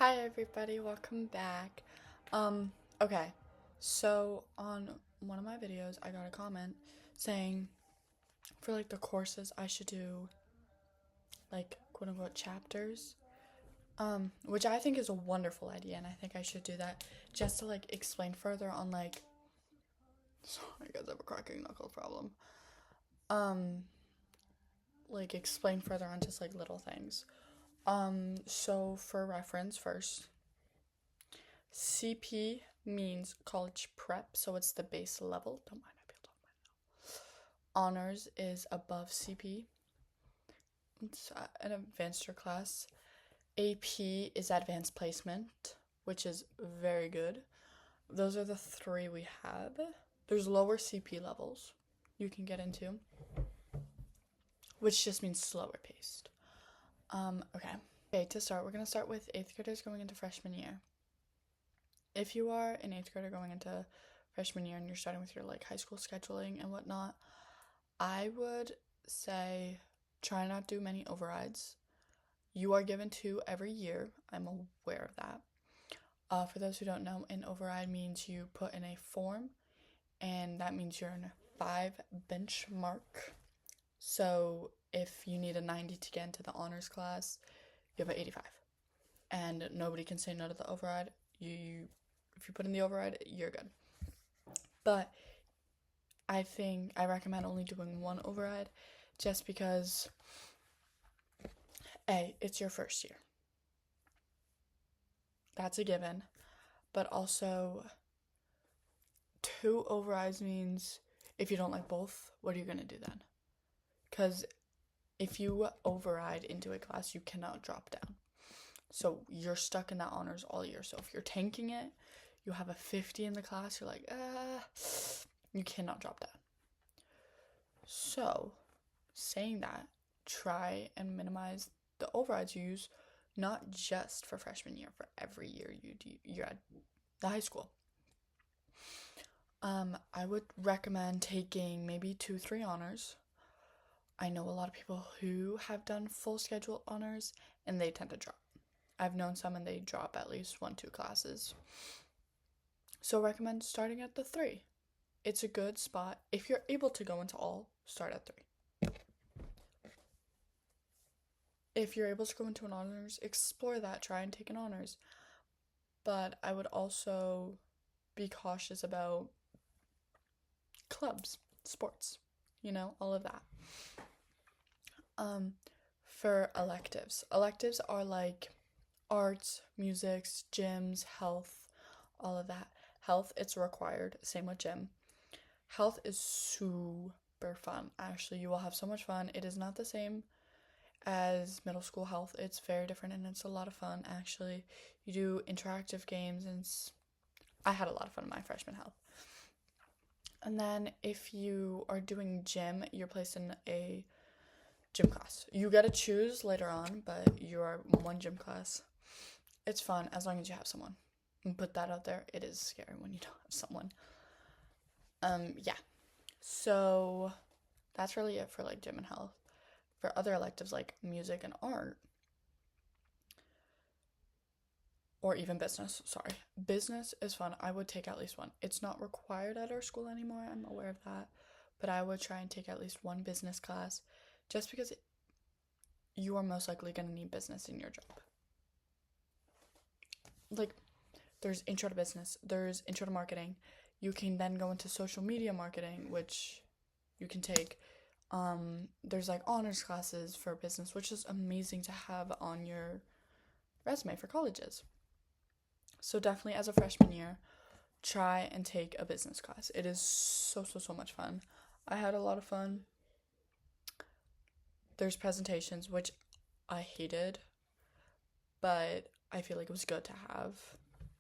Hi everybody, welcome back. Okay. So on one of my videos, I got a comment saying for like the courses I should do like quote unquote chapters. Which I think is a wonderful idea and I think I should do that just to like explain further on like sorry guys, I have a cracking knuckle problem. Um like explain further on just like little things. So for reference first, CP means college prep, so it's the base level. Don't mind, I peeled off my. Honors is above CP. It's an advanced class. AP is advanced placement, which is very good. Those are the three we have. There's lower CP levels you can get into, which just means slower paced. Okay. Okay, to start, we're gonna start with 8th graders going into freshman year. If you are an 8th grader going into freshman year and you're starting with your like high school scheduling and whatnot, I would say try not to do many overrides. You are given 2 every year. I'm aware of that. For those who don't know, an override means you put in a form, and that means you're in a 5 benchmark. So if you need a 90 to get into the honors class, you have an 85. And nobody can say no to the override. If you put in the override, you're good. But I recommend only doing one override just because A, it's your first year. That's a given. But also, 2 overrides means if you don't like both, what are you going to do then? Because if you override into a class, you cannot drop down. So you're stuck in that honors all year. So if you're tanking it, you have a 50 in the class, you're like, you cannot drop down. So, saying that, try and minimize the overrides you use, not just for freshman year, for every year you're at the high school. I would recommend taking maybe 2-3 honors. I know a lot of people who have done full schedule honors and they tend to drop. I've known some and they drop at least 1-2 classes. So recommend starting at the 3. It's a good spot. If you're able to go into all, start at 3. If you're able to go into an honors, explore that, try and take an honors. But I would also be cautious about clubs, sports, all of that. For electives are like arts, musics, gyms, health, all of that. Health, it's required, same with gym. Health is super fun. Actually, you will have so much fun. It is not the same as middle school health. It's very different and it's a lot of fun, actually. You do interactive games and I had a lot of fun in my freshman health. And then if you are doing gym, you're placed in a gym class. You gotta choose later on, but you are one gym class. It's fun as long as you have someone. And put that out there. It is scary when you don't have someone. Yeah. So that's really it for like gym and health. For other electives like music and art, or even business, sorry. Business is fun. I would take at least one. It's not required at our school anymore, I'm aware of that. But I would try and take at least one business class just because you are most likely going to need business in your job. Like, there's intro to business, there's intro to marketing. You can then go into social media marketing, which you can take. There's like honors classes for business, which is amazing to have on your resume for colleges. So definitely as a freshman year, try and take a business class. It is so much fun. I had a lot of fun. There's presentations, which I hated, but I feel like it was good to have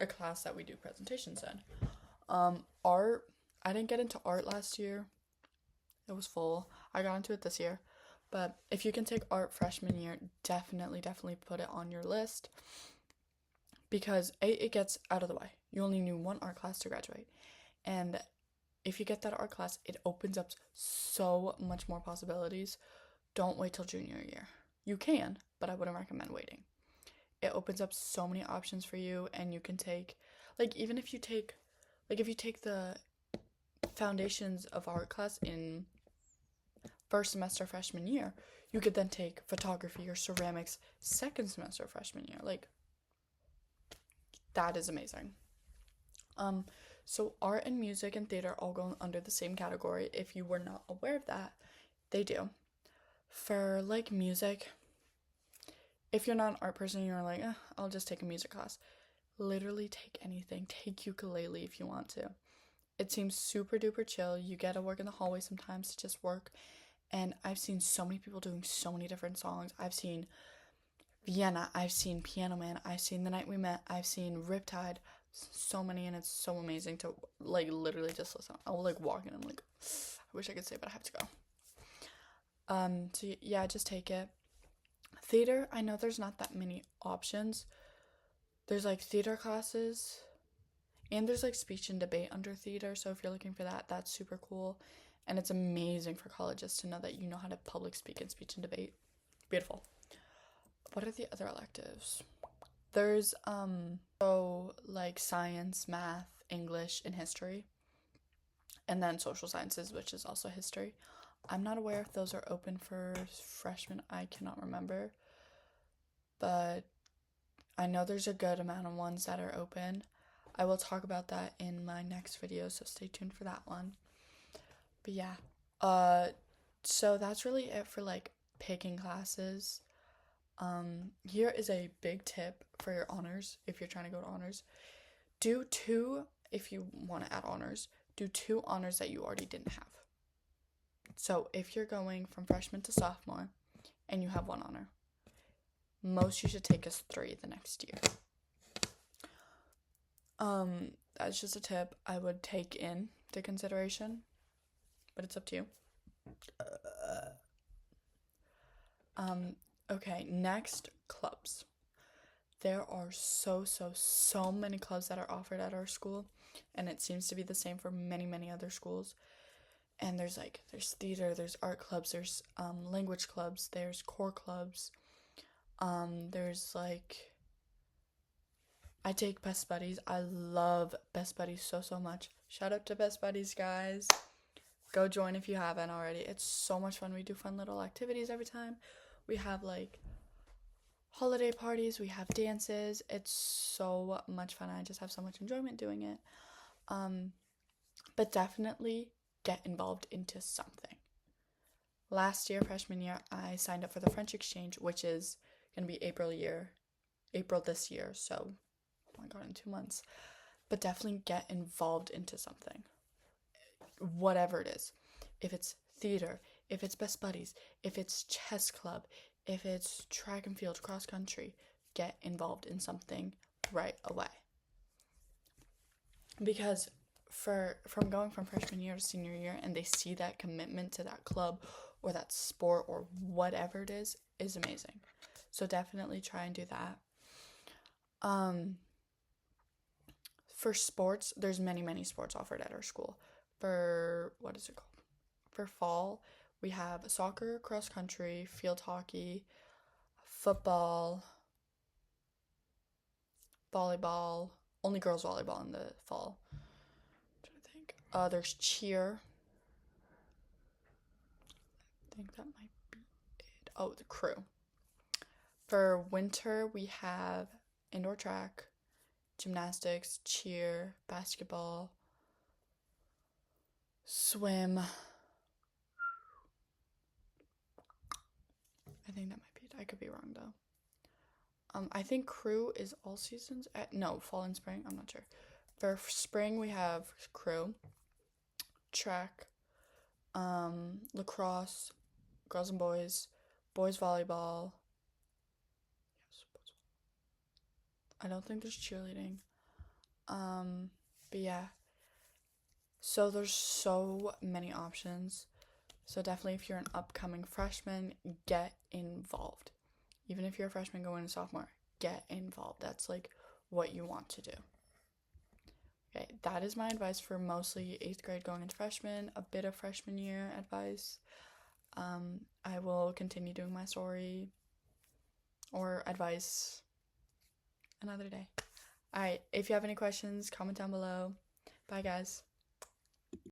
a class that we do presentations in. Art, I didn't get into art last year. It was full. I got into it this year. But if you can take art freshman year, definitely put it on your list. Because it gets out of the way. You only need one art class to graduate. And if you get that art class, it opens up so much more possibilities. Don't wait till junior year. You can, but I wouldn't recommend waiting. it opens up so many options for you, and you can take, like, even if you take, like, if you take the foundations of art class in first semester freshman year, you could then take photography or ceramics second semester freshman year. Like, that is amazing. So art and music and theater all go under the same category. If you were not aware of that, they do. For like music, if you're not an art person, you're like, I'll just take a music class. Literally take anything. Take ukulele if you want to. It seems super duper chill. You get to work in the hallway sometimes to just work. And I've seen so many people doing so many different songs. I've seen Vienna, I've seen Piano Man, I've seen The Night We Met, I've seen Riptide, so many, and it's so amazing to like literally just listen. I'll like walk in and like, I wish I could say, but I have to go. So yeah, just take it. Theater, I know there's not that many options. There's like theater classes, and there's like speech and debate under theater. So if you're looking for that, that's super cool, and it's amazing for colleges to know that you know how to public speak and speech and debate. Beautiful. What are the other electives? There's so like science, math, English, and history. And then social sciences, which is also history. I'm not aware if those are open for freshmen. I cannot remember. But I know there's a good amount of ones that are open. I will talk about that in my next video, so stay tuned for that one. But yeah. So that's really it for like picking classes. Here is a big tip for your honors if you're trying to go to honors. Do 2, if you want to add honors, do 2 honors that you already didn't have. So if you're going from freshman to sophomore and you have 1 honor, most you should take is 3 the next year. That's just a tip I would take into consideration, but it's up to you. Okay, next, clubs. There are so many clubs that are offered at our school, and it seems to be the same for many other schools. And there's theater, there's art clubs, there's language clubs, there's core clubs. There's like, I take Best Buddies. I love Best Buddies so much. Shout out to Best Buddies, guys. Go join if you haven't already. It's so much fun. We do fun little activities every time. We have like holiday parties, we have dances. It's so much fun. I just have so much enjoyment doing it. But definitely get involved into something. Last year, freshman year, I signed up for the French exchange, which is gonna be April this year. So, oh my god, in 2 months. But definitely get involved into something, whatever it is. If it's theater, if it's Best Buddies, if it's chess club, if it's track and field, cross country, get involved in something right away. Because from going from freshman year to senior year, and they see that commitment to that club or that sport or whatever it is amazing. So definitely try and do that. For sports, there's many sports offered at our school. For, what is it called? For fall, we have soccer, cross country, field hockey, football, volleyball, only girls volleyball in the fall. I'm trying to think. There's cheer. I think that might be it. Oh, the crew. For winter, we have indoor track, gymnastics, cheer, basketball, swim. I think that might be it. I could be wrong though. I think crew is all seasons. No, fall and spring. I'm not sure. For spring, we have crew, track, lacrosse, girls and boys volleyball. Yes, I don't think there's cheerleading. But yeah. So there's so many options. So definitely, if you're an upcoming freshman, get involved. Even if you're a freshman going to sophomore, get involved. That's like what you want to do. Okay, that is my advice for mostly 8th grade going into freshman, a bit of freshman year advice. I will continue doing my story or advice another day. All right, if you have any questions, comment down below. Bye, guys.